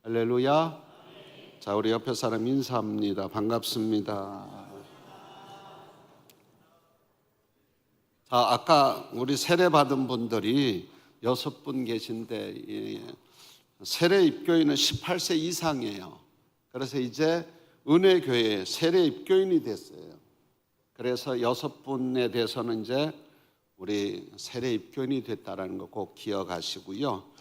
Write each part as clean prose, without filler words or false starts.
할렐루야. 자, 우리 옆에 사람 인사합니다. 반갑습니다. 자, 아까 우리 세례 받은 분들이 6분 계신데 세례 입교인은 18세 이상이에요. 그래서 이제 은혜교회 세례 입교인이 됐어요. 그래서 6분에 대해서는 이제 우리 세례 입교인이 됐다는 거 꼭 기억하시고요.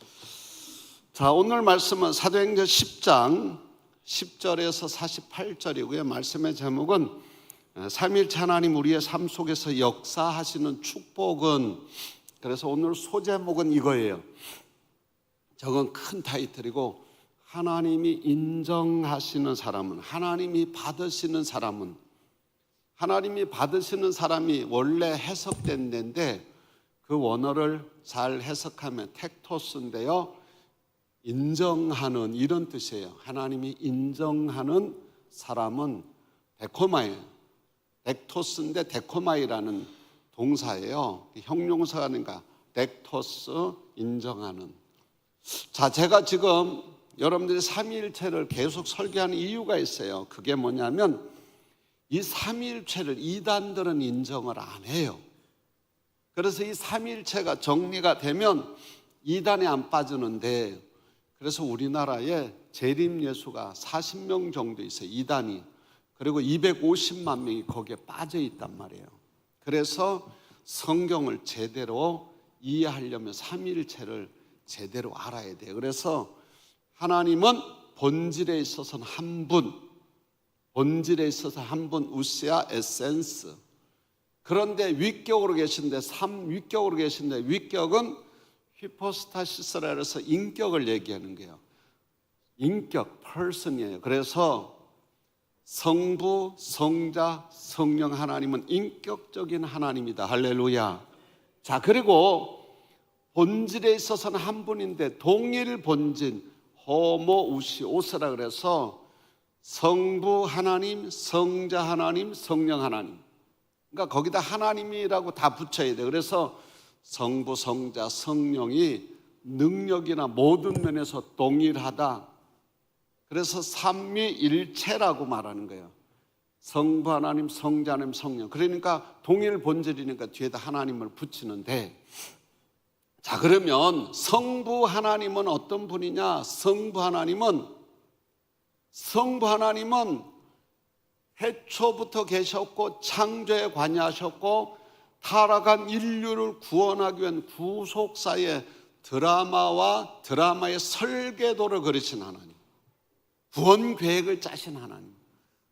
자, 오늘 말씀은 사도행전 10장 10절에서 48절이고요. 말씀의 제목은 삼위일체 하나님 우리의 삶 속에서 역사하시는 축복은, 그래서 오늘 소제목은 이거예요. 저건 큰 타이틀이고, 하나님이 인정하시는 사람은, 하나님이 받으시는 사람은, 하나님이 받으시는 사람이 원래 해석된 데인데 그 원어를 잘 해석하면 텍토스인데요, 인정하는, 이런 뜻이에요. 하나님이 인정하는 사람은 데코마예요. 렉토스인데 데코마이라는 동사예요. 형용사가 아닌가. 렉토스, 인정하는. 자, 제가 지금 여러분들이 삼위일체를 계속 설교하는 이유가 있어요. 그게 뭐냐면 이 삼위일체를 이단들은 인정을 안 해요. 그래서 이 삼위일체가 정리가 되면 이단에 안 빠지는데, 그래서 우리나라에 재림예수가 40명 정도 있어요. 이단이. 그리고 250만 명이 거기에 빠져 있단 말이에요. 그래서 성경을 제대로 이해하려면 삼위일체를 제대로 알아야 돼요. 그래서 하나님은 본질에 있어서는 한 분, 본질에 있어서 한 분, 우시아 에센스. 그런데 위격으로 계신데, 삼위격으로 계신데, 위격은 히포스타시스라 해서 인격을 얘기하는 거예요. 인격, person이에요. 그래서 성부, 성자, 성령 하나님은 인격적인 하나님이다. 할렐루야. 자, 그리고 본질에 있어서는 한 분인데 동일 본질, 호모우시오스라 그래서 성부 하나님, 성자 하나님, 성령 하나님. 그러니까 거기다 하나님이라고 다 붙여야 돼요. 그래서 성부, 성자, 성령이 능력이나 모든 면에서 동일하다. 그래서 삼위일체라고 말하는 거예요. 성부 하나님, 성자 하나님, 성령. 그러니까 동일 본질이니까 뒤에다 하나님을 붙이는데, 자, 그러면 성부 하나님은 어떤 분이냐? 성부 하나님은 해초부터 계셨고 창조에 관여하셨고 타락한 인류를 구원하기 위한 구속사의 드라마와 드라마의 설계도를 그리신 하나님, 구원 계획을 짜신 하나님.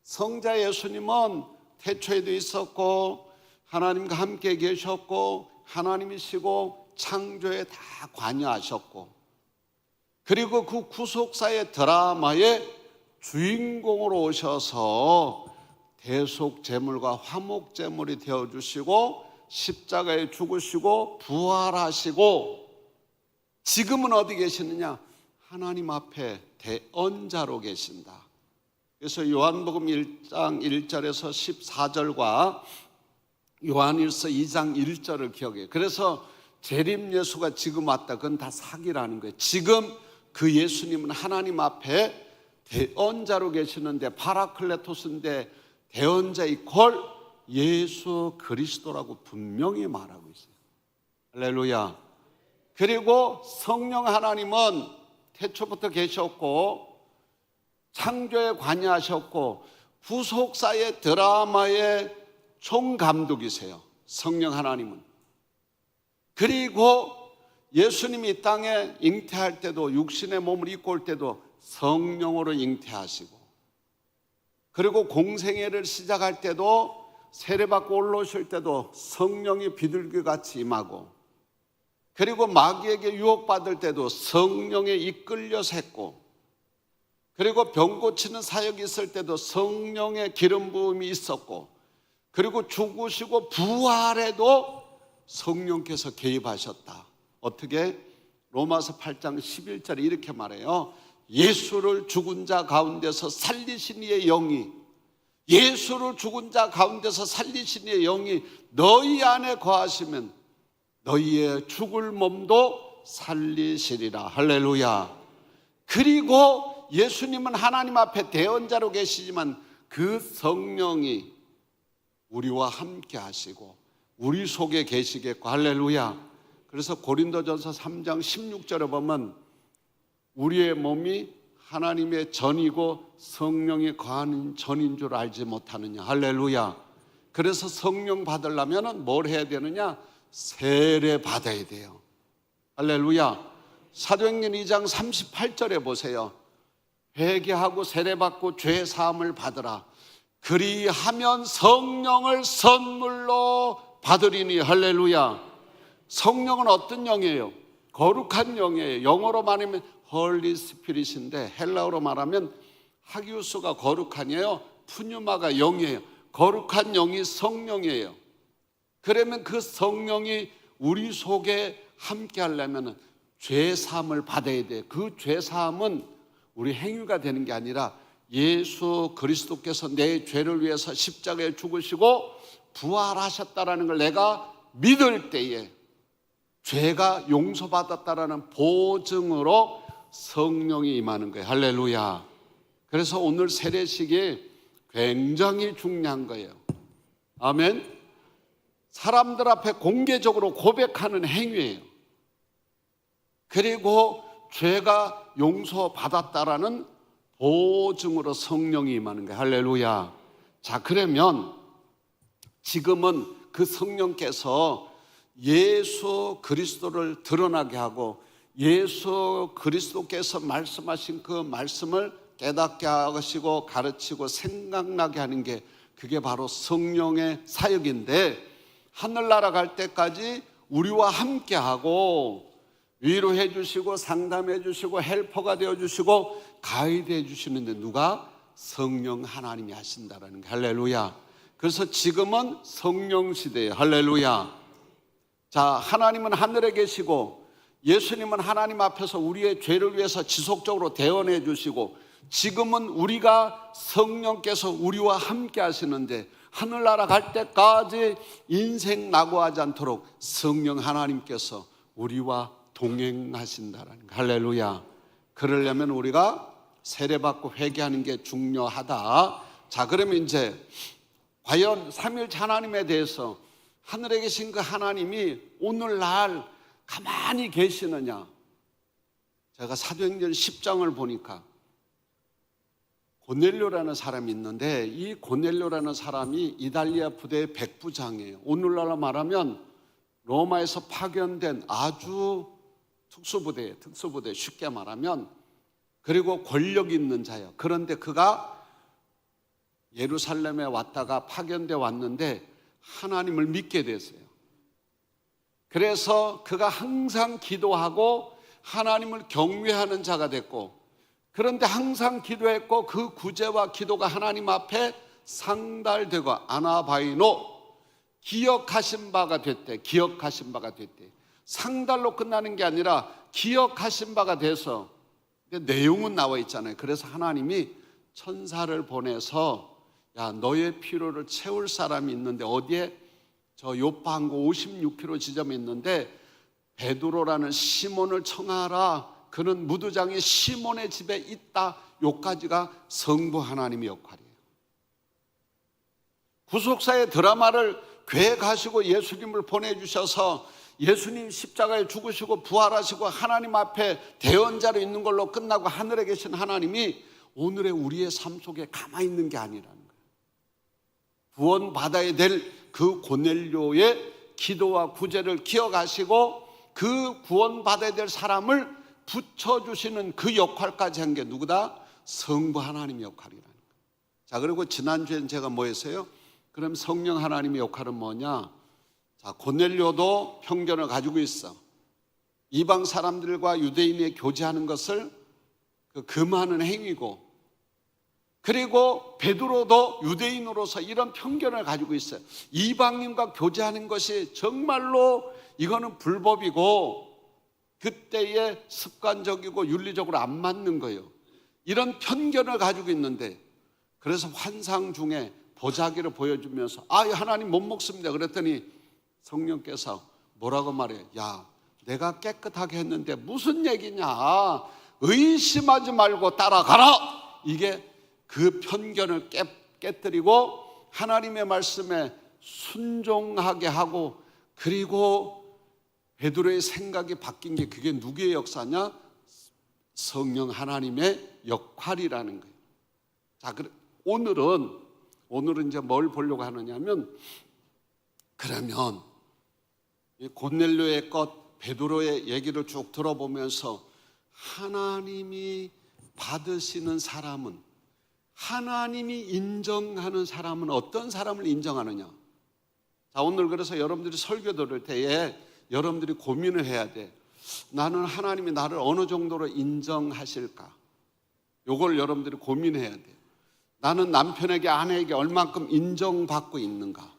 성자 예수님은 태초에도 있었고 하나님과 함께 계셨고 하나님이시고 창조에 다 관여하셨고, 그리고 그 구속사의 드라마의 주인공으로 오셔서 대속제물과 화목제물이 되어주시고 십자가에 죽으시고 부활하시고 지금은 어디 계시느냐? 하나님 앞에 대언자로 계신다. 그래서 요한복음 1장 1절에서 14절과 요한일서 2장 1절을 기억해요. 그래서 재림예수가 지금 왔다, 그건 다 사기라는 거예요. 지금 그 예수님은 하나님 앞에 대언자로 계시는데, 파라클레토스인데 대언자 이퀄 예수 그리스도라고 분명히 말하고 있어요. 할렐루야. 그리고 성령 하나님은 태초부터 계셨고 창조에 관여하셨고 구속사의 드라마의 총감독이세요. 성령 하나님은. 그리고 예수님이 이 땅에 잉태할 때도, 육신의 몸을 입고 올 때도 성령으로 잉태하시고, 그리고 공생애를 시작할 때도, 세례받고 올라오실 때도 성령이 비둘기같이 임하고, 그리고 마귀에게 유혹받을 때도 성령에 이끌려서 했고, 그리고 병 고치는 사역이 있을 때도 성령의 기름 부음이 있었고, 그리고 죽으시고 부활에도 성령께서 개입하셨다. 어떻게? 로마서 8장 11절에 이렇게 말해요. 예수를 죽은 자 가운데서 살리신 이의 영이, 예수를 죽은 자 가운데서 살리신 이의 영이 너희 안에 거하시면 너희의 죽을 몸도 살리시리라. 할렐루야. 그리고 예수님은 하나님 앞에 대언자로 계시지만 그 성령이 우리와 함께 하시고 우리 속에 계시겠고, 할렐루야. 그래서 고린도전서 3장 16절에 보면 우리의 몸이 하나님의 전이고 성령이 거하는 전인 줄 알지 못하느냐, 할렐루야. 그래서 성령 받으려면 뭘 해야 되느냐? 세례 받아야 돼요, 할렐루야. 사도행전 2장 38절에 보세요. 회개하고 세례받고 죄 사함을 받으라. 그리하면 성령을 선물로 받으리니, 할렐루야. 성령은 어떤 영이에요? 거룩한 영이에요. 영어로 말하면 Holy Spirit인데 헬라어로 말하면 하기우스가 거룩한이에요. 푸뉴마가 영이에요. 거룩한 영이 성령이에요. 그러면 그 성령이 우리 속에 함께 하려면 죄 사함을 받아야 돼. 그 죄 사함은 우리 행위가 되는 게 아니라 예수 그리스도께서 내 죄를 위해서 십자가에 죽으시고 부활하셨다라는 걸 내가 믿을 때에 죄가 용서받았다라는 보증으로 성령이 임하는 거예요, 할렐루야. 그래서 오늘 세례식이 굉장히 중요한 거예요, 아멘. 사람들 앞에 공개적으로 고백하는 행위예요. 그리고 죄가 용서받았다라는 보증으로 성령이 임하는 거예요, 할렐루야. 자, 그러면 지금은 그 성령께서 예수 그리스도를 드러나게 하고 예수 그리스도께서 말씀하신 그 말씀을 깨닫게 하시고 가르치고 생각나게 하는 게 그게 바로 성령의 사역인데, 하늘나라 갈 때까지 우리와 함께하고 위로해 주시고 상담해 주시고 헬퍼가 되어 주시고 가이드 해 주시는데 누가? 성령 하나님이 하신다라는 게, 할렐루야. 그래서 지금은 성령 시대예요, 할렐루야. 자, 하나님은 하늘에 계시고 예수님은 하나님 앞에서 우리의 죄를 위해서 지속적으로 대언해 주시고 지금은 우리가 성령께서 우리와 함께 하시는데 하늘나라 갈 때까지 인생 낙오하지 않도록 성령 하나님께서 우리와 동행하신다라는 거, 할렐루야. 그러려면 우리가 세례받고 회개하는 게 중요하다. 자, 그러면 이제 과연 삼위일체 하나님에 대해서 하늘에 계신 그 하나님이 오늘날 가만히 계시느냐? 제가 사도행전 10장을 보니까 고넬료라는 사람이 있는데 이 고넬료라는 사람이 이달리아 부대의 백부장이에요. 오늘날로 말하면 로마에서 파견된 아주 특수부대, 쉽게 말하면. 그리고 권력 있는 자예요. 그런데 그가 예루살렘에 왔다가 파견돼 왔는데 하나님을 믿게 됐어요. 그래서 그가 항상 기도하고 하나님을 경외하는 자가 됐고, 그런데 항상 기도했고 그 구제와 기도가 하나님 앞에 상달되고 아나바이노 기억하신 바가 됐대. 기억하신 바가 됐대. 상달로 끝나는 게 아니라 기억하신 바가 돼서, 내용은 나와 있잖아요. 그래서 하나님이 천사를 보내서 야, 너의 필요를 채울 사람이 있는데 어디에? 저 요파 항구 56km 지점에 있는데 베드로라는 시몬을 청하라. 그는 무두장이 시몬의 집에 있다. 요까지가 성부 하나님의 역할이에요. 구속사의 드라마를 계획하시고 예수님을 보내주셔서 예수님 십자가에 죽으시고 부활하시고 하나님 앞에 대언자로 있는 걸로 끝나고 하늘에 계신 하나님이 오늘의 우리의 삶 속에 가만히 있는 게 아니라는 거예요. 구원받아야 될 그 고넬료의 기도와 구제를 기억하시고 그 구원받아야 될 사람을 붙여주시는 그 역할까지 한 게 누구다? 성부 하나님의 역할이라는 거예요. 자, 그리고 지난주엔 제가 뭐 했어요? 그럼 성령 하나님의 역할은 뭐냐? 자, 고넬료도 편견을 가지고 있어. 이방 사람들과 유대인이 교제하는 것을 금하는 행위고, 그리고 베드로도 유대인으로서 이런 편견을 가지고 있어요. 이방인과 교제하는 것이 정말로 이거는 불법이고 그때의 습관적이고 윤리적으로 안 맞는 거예요. 이런 편견을 가지고 있는데, 그래서 환상 중에 보자기를 보여주면서 아, 하나님 못 먹습니다 그랬더니 성령께서 뭐라고 말해요? 야, 내가 깨끗하게 했는데 무슨 얘기냐? 의심하지 말고 따라가라. 이게 그 편견을 깨뜨리고 하나님의 말씀에 순종하게 하고, 그리고 베드로의 생각이 바뀐 게, 그게 누구의 역사냐? 성령 하나님의 역할이라는 거예요. 자, 오늘은 이제 뭘 보려고 하느냐면, 그러면 이 고넬료의 것, 베드로의 얘기를 쭉 들어보면서 하나님이 받으시는 사람은, 하나님이 인정하는 사람은 어떤 사람을 인정하느냐? 자, 오늘 그래서 여러분들이 설교 들을 때에 여러분들이 고민을 해야 돼. 나는 하나님이 나를 어느 정도로 인정하실까? 요걸 여러분들이 고민해야 돼. 나는 남편에게, 아내에게 얼만큼 인정받고 있는가?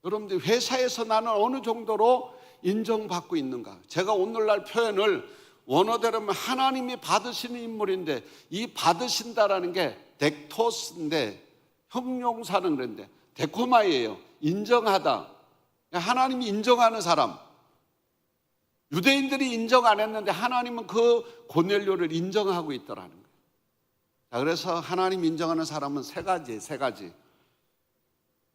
여러분들 회사에서 나는 어느 정도로 인정받고 있는가? 제가 오늘날 표현을 원어대로 하면 하나님이 받으시는 인물인데, 이 받으신다라는 게 덱토스인데, 형용사는 그런데 데코마이예요. 인정하다. 하나님이 인정하는 사람. 유대인들이 인정 안 했는데 하나님은 그 고넬료를 인정하고 있더라는 거예요. 자, 그래서 하나님 인정하는 사람은 세 가지.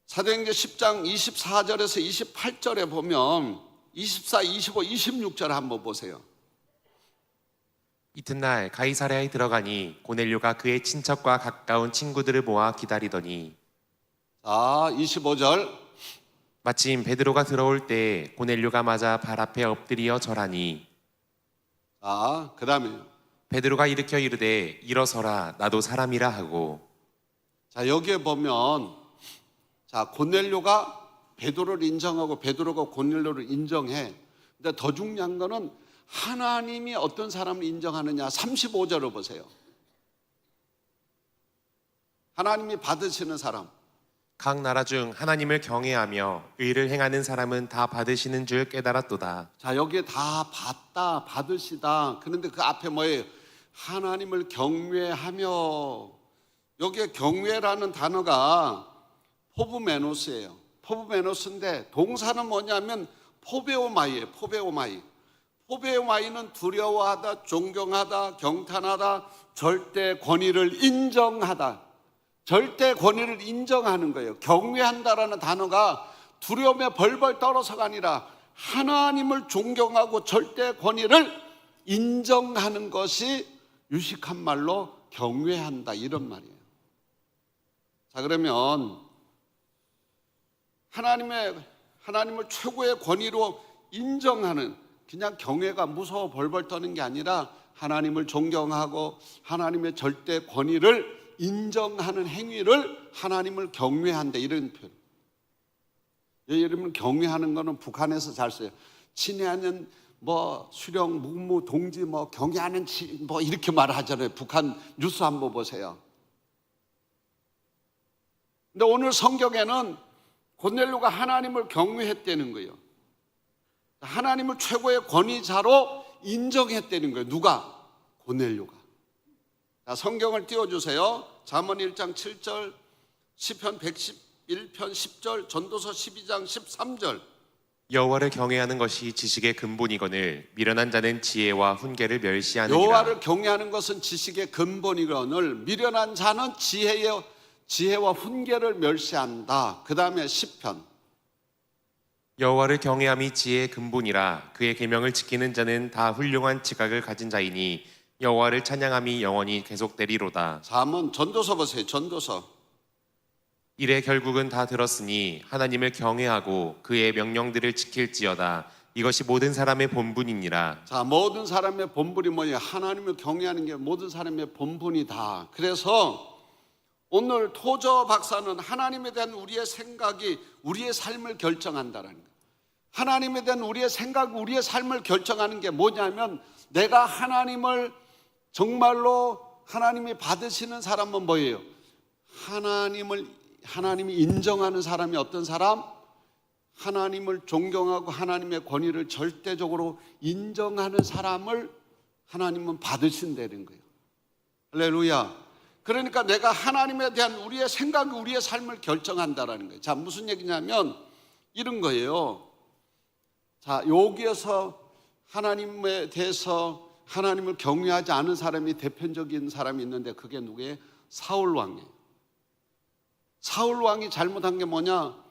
사도행전 10장 24절에서 28절에 보면 24, 25, 26절 한번 보세요. 이튿날 가이사랴에 들어가니 고넬료가 그의 친척과 가까운 친구들을 모아 기다리더니, 자, 25절. 마침 베드로가 들어올 때 고넬료가 맞아 발 앞에 엎드려 절하니, 자, 그 다음에 베드로가 일으켜 이르되 일어서라, 나도 사람이라 하고. 자, 여기에 보면, 자, 고넬료가 베드로를 인정하고 베드로가 고넬료를 인정해. 근데 더 중요한 거는 하나님이 어떤 사람을 인정하느냐. 35절을 보세요. 하나님이 받으시는 사람. 각 나라 중 하나님을 경외하며 의를 행하는 사람은 다 받으시는 줄 깨달았도다. 자, 여기에 다 받다, 받으시다. 그런데 그 앞에 뭐예요? 하나님을 경외하며. 여기에 경외라는 단어가 포브메노스예요. 포브메노스인데 동사는 뭐냐면 포베오마이예요. 포베오마이. 포베오마이는 두려워하다, 존경하다, 경탄하다, 절대 권위를 인정하다. 절대 권위를 인정하는 거예요. 경외한다라는 단어가 두려움에 벌벌 떨어서가 아니라 하나님을 존경하고 절대 권위를 인정하는 것이 유식한 말로 경외한다, 이런 말이에요. 자, 그러면 하나님을 최고의 권위로 인정하는, 그냥 경외가 무서워 벌벌 떠는 게 아니라 하나님을 존경하고 하나님의 절대 권위를 인정하는 행위를 하나님을 경외한다, 이런 표현. 여러분, 경외하는 거는 북한에서 잘 써요. 친애하는 뭐 수령, 묵무, 동지, 뭐 경외하는 뭐 이렇게 말하잖아요. 북한 뉴스 한번 보세요. 근데 오늘 성경에는 고넬료가 하나님을 경외했다는 거예요. 하나님을 최고의 권위자로 인정했다는 거예요. 누가? 고넬료가. 자, 성경을 띄워주세요. 잠언 1장 7절, 시편 111편 10절, 전도서 12장 13절. 여호와를 경외하는 것이 지식의 근본이거늘 미련한 자는 지혜와 훈계를 멸시하느니라. 여호와를 경외하는 것은 지식의 근본이거늘 미련한 자는 지혜와 훈계를 멸시한다. 그 다음에 시편. 여호와를 경외함이 지혜의 근본이라 그의 계명을 지키는 자는 다 훌륭한 지각을 가진 자이니 여호와를 찬양함이 영원히 계속되리로다. 잠언, 전도서 보세요. 전도서. 이래 결국은 다 들었으니 하나님을 경외하고 그의 명령들을 지킬지어다. 이것이 모든 사람의 본분이니라. 자, 모든 사람의 본분이 뭐냐? 하나님을 경외하는 게 모든 사람의 본분이다. 그래서 오늘 토저 박사는 하나님에 대한 우리의 생각이 우리의 삶을 결정한다는 거예요. 하나님에 대한 우리의 생각, 우리의 삶을 결정하는 게 뭐냐면, 내가 하나님을 정말로 하나님이 받으시는 사람은 뭐예요? 하나님이 인정하는 사람이 어떤 사람? 하나님을 존경하고 하나님의 권위를 절대적으로 인정하는 사람을 하나님은 받으신다는 거예요. 할렐루야. 그러니까 내가 하나님에 대한 우리의 생각이 우리의 삶을 결정한다라는 거예요. 자, 무슨 얘기냐면 이런 거예요. 자, 여기에서 하나님에 대해서 하나님을 경외하지 않은 사람이 대표적인 사람이 있는데 그게 누구예요? 사울 왕이에요. 사울 왕이 잘못한 게 뭐냐?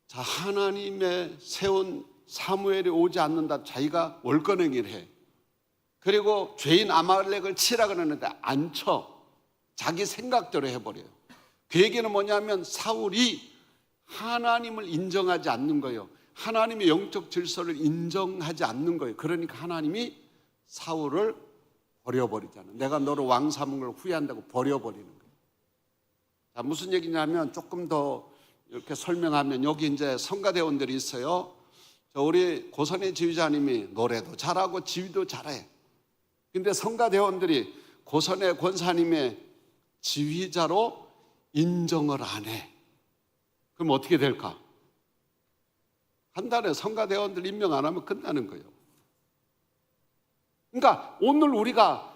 자, 하나님의 세운 사무엘이 오지 않는다. 자기가 월권행위를 해. 그리고 죄인 아말렉을 치라 그러는데 안 쳐. 자기 생각대로 해버려요. 그 얘기는 뭐냐면 사울이 하나님을 인정하지 않는 거예요. 하나님의 영적 질서를 인정하지 않는 거예요. 그러니까 하나님이 사울을 버려버리잖아요. 내가 너를 왕 삼은 걸 후회한다고 버려버리는 거예요. 자, 무슨 얘기냐면 조금 더 이렇게 설명하면 여기 이제 성가대원들이 있어요. 우리 고선의 지휘자님이 노래도 잘하고 지휘도 잘해. 근데 성가대원들이 고선의 권사님의 지휘자로 인정을 안 해. 그럼 어떻게 될까? 한 달에 성가대원들 임명 안 하면 끝나는 거예요. 그러니까 오늘 우리가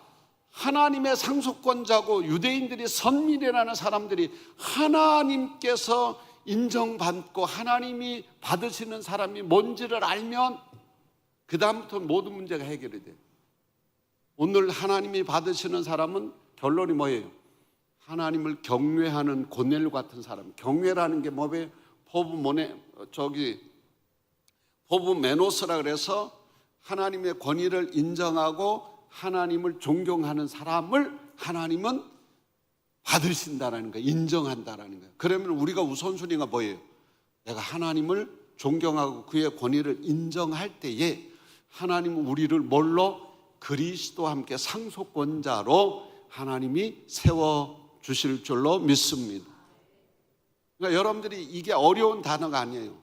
하나님의 상속권자고 유대인들이 선민이라는 사람들이 하나님께서 인정받고 하나님이 받으시는 사람이 뭔지를 알면 그 다음부터 모든 문제가 해결이 돼요. 오늘 하나님이 받으시는 사람은 결론이 뭐예요? 하나님을 경외하는 고넬료 같은 사람. 경외라는 게 뭐예요? 포브 메노스라 그래서 하나님의 권위를 인정하고 하나님을 존경하는 사람을 하나님은 받으신다라는 거예요. 인정한다라는 거예요. 그러면 우리가 우선순위가 뭐예요? 내가 하나님을 존경하고 그의 권위를 인정할 때에 하나님은 우리를 뭘로? 그리스도와 함께 상속권자로 하나님이 세워주실 줄로 믿습니다. 그러니까 여러분들이 이게 어려운 단어가 아니에요.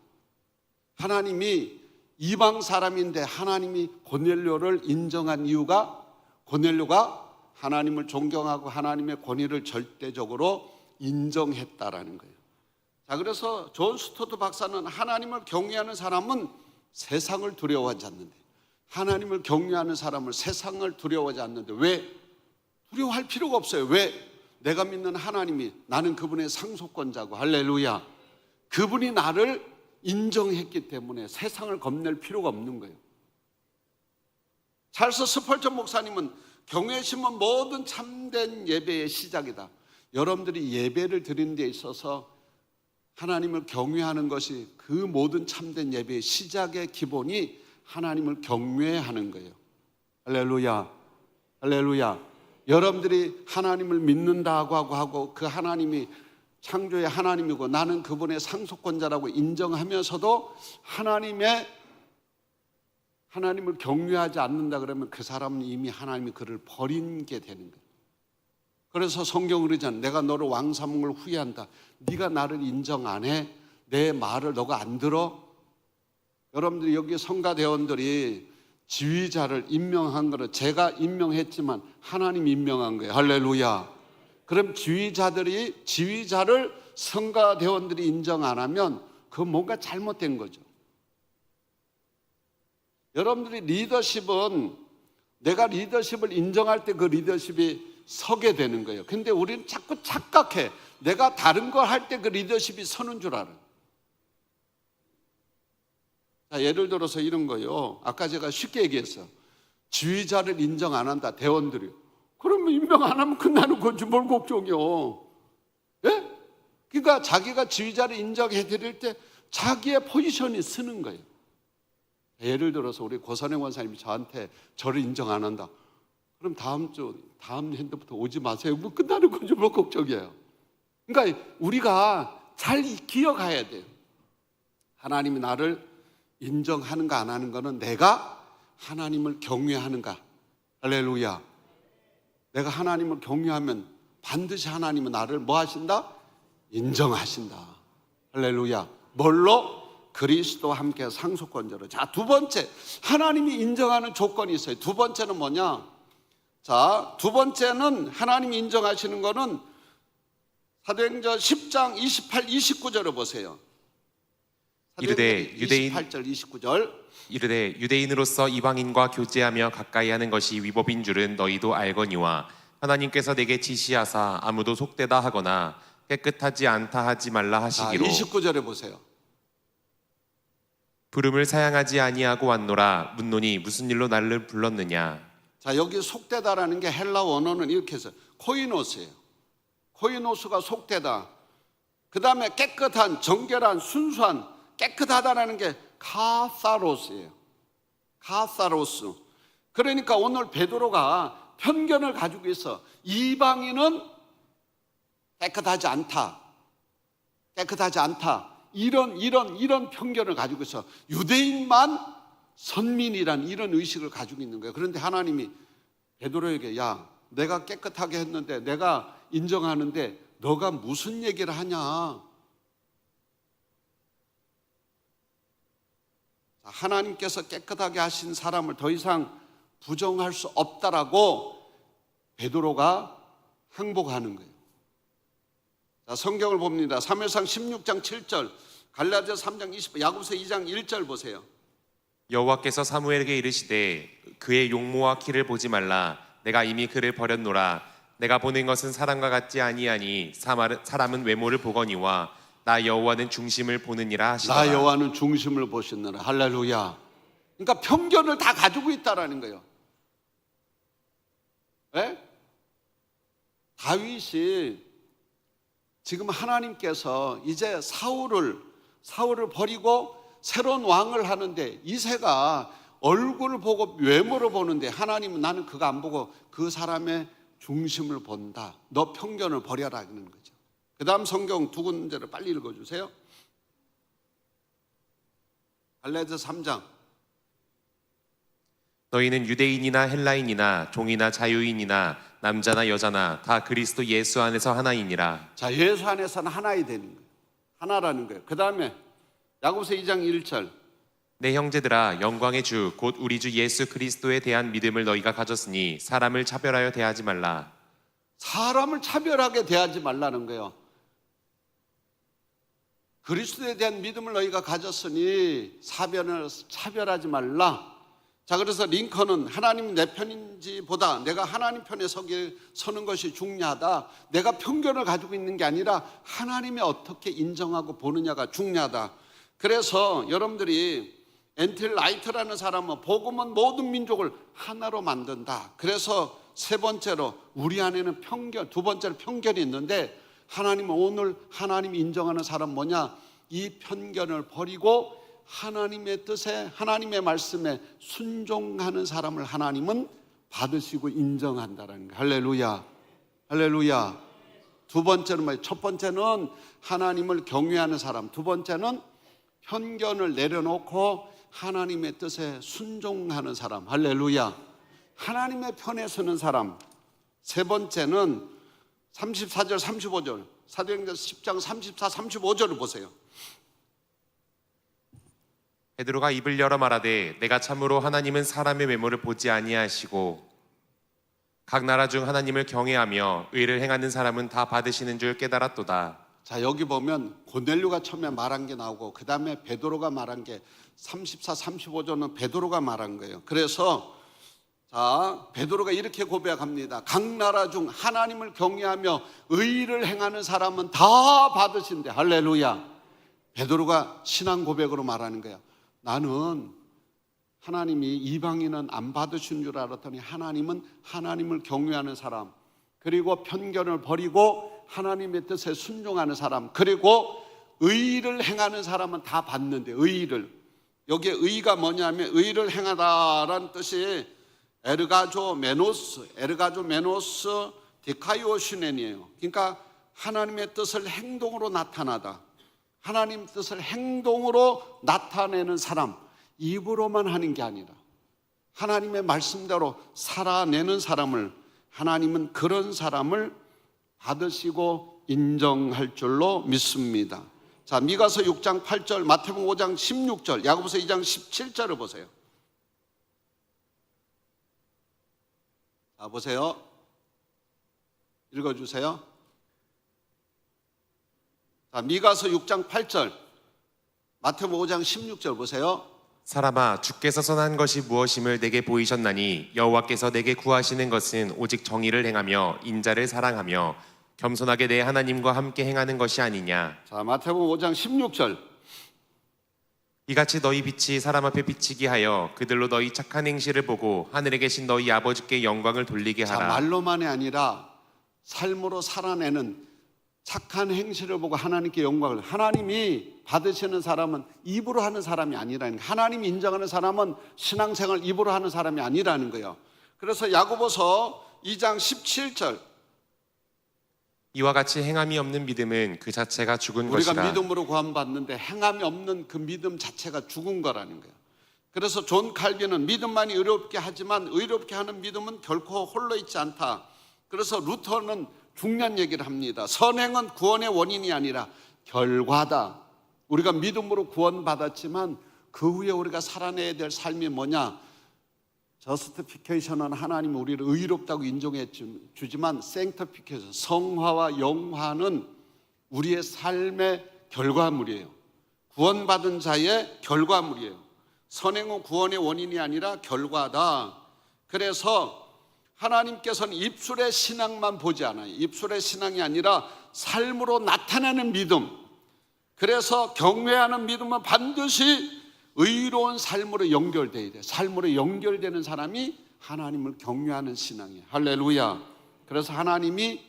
하나님이 이방 사람인데 하나님이 고넬료를 인정한 이유가 고넬료가 하나님을 존경하고 하나님의 권위를 절대적으로 인정했다라는 거예요. 자, 그래서 존 스토트 박사는 하나님을 경외하는 사람은 세상을 두려워하지 않는데 하나님을 경외하는 사람은 세상을 두려워하지 않는데 왜? 두려워할 필요가 없어요. 왜? 내가 믿는 하나님이 나는 그분의 상속권자고 할렐루야. 그분이 나를 인정했기 때문에 세상을 겁낼 필요가 없는 거예요. 찰스 스펄전 목사님은 경외심은 모든 참된 예배의 시작이다. 여러분들이 예배를 드리는 데 있어서 하나님을 경외하는 것이 그 모든 참된 예배의 시작의 기본이 하나님을 경외하는 거예요. 할렐루야. 할렐루야. 여러분들이 하나님을 믿는다고 하고 그 하나님이 창조의 하나님이고 나는 그분의 상속권자라고 인정하면서도 하나님을 경외하지 않는다 그러면 그 사람은 이미 하나님이 그를 버린 게 되는 거예요. 그래서 성경을 그러잖아요. 내가 너를 왕 삼은 걸 후회한다. 네가 나를 인정 안 해? 내 말을 너가 안 들어? 여러분들이 여기 성가대원들이 지휘자를 임명한 거를 제가 임명했지만 하나님 임명한 거예요. 할렐루야. 그럼 지휘자를 성가대원들이 인정 안 하면 그건 뭔가 잘못된 거죠. 여러분들이 리더십은 내가 리더십을 인정할 때 그 리더십이 서게 되는 거예요. 근데 우리는 자꾸 착각해. 내가 다른 걸 할 때 그 리더십이 서는 줄 알아요. 자, 예를 들어서 이런 거요. 아까 제가 쉽게 얘기했어요. 지휘자를 인정 안 한다, 대원들이. 그러면 임명 안 하면 끝나는 건지 뭘 걱정이요. 예? 그러니까 자기가 지휘자를 인정해 드릴 때 자기의 포지션이 쓰는 거예요. 예를 들어서 우리 고선행 원사님이 저를 인정 안 한다. 그럼 다음 핸드부터 오지 마세요. 뭐 끝나는 건지 뭘 걱정이에요. 그러니까 우리가 잘 기억해야 돼요. 하나님이 나를 인정하는가 안 하는 거는 내가 하나님을 경외하는가. 할렐루야. 내가 하나님을 경외하면 반드시 하나님은 나를 뭐 하신다? 인정하신다. 할렐루야. 뭘로? 그리스도와 함께 상속권자로. 자, 두 번째, 하나님이 인정하는 조건이 있어요. 두 번째는 뭐냐? 자, 두 번째는 하나님이 인정하시는 거는 사도행전 10장 28, 29절을 보세요. 이르되 유대인 28절 29절 이르되 유대인으로서 이방인과 교제하며 가까이 하는 것이 위법인 줄은 너희도 알거니와 하나님께서 내게 지시하사 아무도 속되다 하거나 깨끗하지 않다 하지 말라 하시기로. 29절에 보세요. 부름을 사양하지 아니하고 왔노라. 묻노니 무슨 일로 나를 불렀느냐. 자, 여기 속되다라는 게 헬라 원어는 이렇게 해서 코이노스예요. 코이노스가 속되다. 그 다음에 깨끗한, 정결한, 순수한, 깨끗하다라는 게 카사로스예요. 카사로스. 그러니까 오늘 베드로가 편견을 가지고 있어. 이방인은 깨끗하지 않다. 깨끗하지 않다. 이런 편견을 가지고 있어. 유대인만 선민이란 이런 의식을 가지고 있는 거예요. 그런데 하나님이 베드로에게 야, 내가 깨끗하게 했는데, 내가 인정하는데 너가 무슨 얘기를 하냐. 하나님께서 깨끗하게 하신 사람을 더 이상 부정할 수 없다라고 베드로가 항복하는 거예요. 자, 성경을 봅니다. 사무엘상 16장 7절, 갈라디아 3장 20절, 야고보서 2장 1절 보세요. 여호와께서 사무엘에게 이르시되 그의 용모와 키를 보지 말라. 내가 이미 그를 버렸노라. 내가 보는 것은 사람과 같지 아니하니 사람은 외모를 보거니와 나 여호와는 중심을 보느니라 하시더라. 나 여호와는 중심을 보시느라. 할렐루야. 그러니까 편견을 다 가지고 있다라는 거예요. 네? 다윗이 지금 하나님께서 이제 사울을 버리고 새로운 왕을 하는데 이새가 얼굴을 보고 외모를 보는데 하나님은 나는 그거 안 보고 그 사람의 중심을 본다. 너 편견을 버려라는 거죠. 그 다음 성경 두 군데를 빨리 읽어주세요. 갈라디아 3장. 너희는 유대인이나 헬라인이나 종이나 자유인이나 남자나 여자나 다 그리스도 예수 안에서 하나이니라. 자, 예수 안에서는 하나이 되는 거예요. 하나라는 거예요. 그 다음에 야고보서 2장 1절. 내 형제들아, 영광의 주 곧 우리 주 예수 그리스도에 대한 믿음을 너희가 가졌으니 사람을 차별하여 대하지 말라. 사람을 차별하게 대하지 말라는 거예요. 그리스도에 대한 믿음을 너희가 가졌으니 차별하지 말라. 자, 그래서 링컨은 하나님 내 편인지보다 내가 하나님 편에 서는 것이 중요하다. 내가 편견을 가지고 있는 게 아니라 하나님이 어떻게 인정하고 보느냐가 중요하다. 그래서 여러분들이 엔틸 라이트라는 사람은 복음은 모든 민족을 하나로 만든다. 그래서 세 번째로 우리 안에는 편견, 두 번째로 편견이 있는데 하나님은 오늘 하나님이 인정하는 사람 뭐냐? 이 편견을 버리고 하나님의 뜻에, 하나님의 말씀에 순종하는 사람을 하나님은 받으시고 인정한다라는 거예요. 할렐루야. 할렐루야. 두 번째는 뭐예요? 첫 번째는 하나님을 경외하는 사람. 두 번째는 편견을 내려놓고 하나님의 뜻에 순종하는 사람. 할렐루야. 하나님의 편에 서는 사람. 세 번째는 34절 35절 사도행전 10장 34, 35절을 보세요. 베드로가 입을 열어 말하되 내가 참으로 하나님은 사람의 외모를 보지 아니하시고 각 나라 중 하나님을 경외하며 의를 행하는 사람은 다 받으시는 줄 깨달았도다. 자, 여기 보면 고넬료가 처음에 말한 게 나오고 그 다음에 베드로가 말한 게 34, 35절은 베드로가 말한 거예요. 그래서 자, 베드로가 이렇게 고백합니다. 각 나라 중 하나님을 경외하며 의를 행하는 사람은 다 받으신대. 할렐루야. 베드로가 신앙 고백으로 말하는 거야. 나는 하나님이 이방인은 안 받으신 줄 알았더니 하나님은 하나님을 경외하는 사람, 그리고 편견을 버리고 하나님의 뜻에 순종하는 사람, 그리고 의를 행하는 사람은 다 받는데, 의를, 여기에 의가 뭐냐면 의를 행하다라는 뜻이 에르가조 메노스 디카이오슈넨이에요. 그러니까 하나님의 뜻을 행동으로 나타나다, 하나님 뜻을 행동으로 나타내는 사람, 입으로만 하는 게 아니라 하나님의 말씀대로 살아내는 사람을 하나님은 그런 사람을 받으시고 인정할 줄로 믿습니다. 자, 미가서 6장 8절, 마태복음 5장 16절, 야고보서 2장 17절을 보세요. 자, 보세요. 읽어주세요. 자, 미가서 6장 8절, 마태복음 5장 16절 보세요. 사람아, 주께서 선한 것이 무엇임을 내게 보이셨나니 여호와께서 내게 구하시는 것은 오직 정의를 행하며 인자를 사랑하며 겸손하게 내 하나님과 함께 행하는 것이 아니냐. 자, 마태복음 5장 16절. 이같이 너희 빛이 사람 앞에 비치게 하여 그들로 너희 착한 행실을 보고 하늘에 계신 너희 아버지께 영광을 돌리게 자, 하라. 말로만이 아니라 삶으로 살아내는 착한 행실을 보고 하나님께 영광을, 하나님이 받으시는 사람은 입으로 하는 사람이 아니라는 거예요. 하나님이 인정하는 사람은 신앙생활 입으로 하는 사람이 아니라는 거예요. 그래서 야고보서 2장 17절, 이와 같이 행함이 없는 믿음은 그 자체가 죽은 우리가 것이라. 믿음으로 구원받는데 행함이 없는 그 믿음 자체가 죽은 거라는 거예요. 그래서 존 칼빈은 믿음만이 의롭게 하지만 의롭게 하는 믿음은 결코 홀로 있지 않다. 그래서 루터는 중요한 얘기를 합니다. 선행은 구원의 원인이 아니라 결과다. 우리가 믿음으로 구원받았지만 그 후에 우리가 살아내야 될 삶이 뭐냐? 저스티피케이션은 하나님이 우리를 의롭다고 인정해 주지만 생터피케이션, 성화와 영화는 우리의 삶의 결과물이에요. 구원받은 자의 결과물이에요. 선행은 구원의 원인이 아니라 결과다. 그래서 하나님께서는 입술의 신앙만 보지 않아요. 입술의 신앙이 아니라 삶으로 나타내는 믿음. 그래서 경외하는 믿음은 반드시 의로운 삶으로 연결돼야 돼요. 삶으로 연결되는 사람이 하나님을 경외하는 신앙이에요. 할렐루야. 그래서 하나님이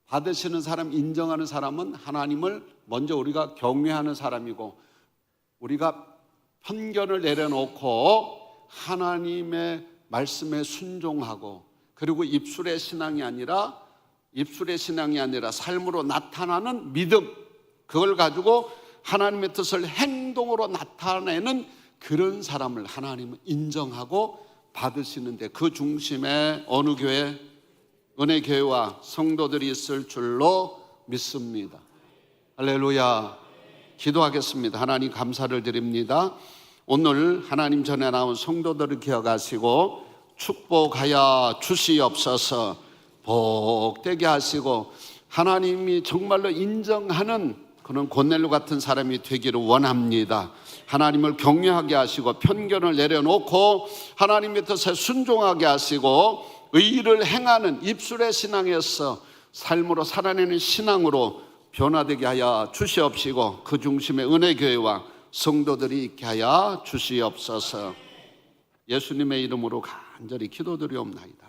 받으시는 사람, 인정하는 사람은 하나님을 먼저 우리가 경외하는 사람이고, 우리가 편견을 내려놓고 하나님의 말씀에 순종하고, 그리고 입술의 신앙이 아니라 삶으로 나타나는 믿음, 그걸 가지고 하나님의 뜻을 행동으로 나타내는 그런 사람을 하나님은 인정하고 받으시는데, 그 중심에 어느 교회? 은혜교회와 성도들이 있을 줄로 믿습니다. 할렐루야. 기도하겠습니다. 하나님 감사를 드립니다. 오늘 하나님 전에 나온 성도들을 기억하시고 축복하여 주시옵소서. 복되게 하시고 하나님이 정말로 인정하는 그런 고넬료 같은 사람이 되기를 원합니다. 하나님을 경외하게 하시고 편견을 내려놓고 하나님의 뜻에 순종하게 하시고 의를 행하는 입술의 신앙에서 삶으로 살아내는 신앙으로 변화되게 하여 주시옵시고 그 중심에 은혜교회와 성도들이 있게 하여 주시옵소서. 예수님의 이름으로 간절히 기도드리옵나이다.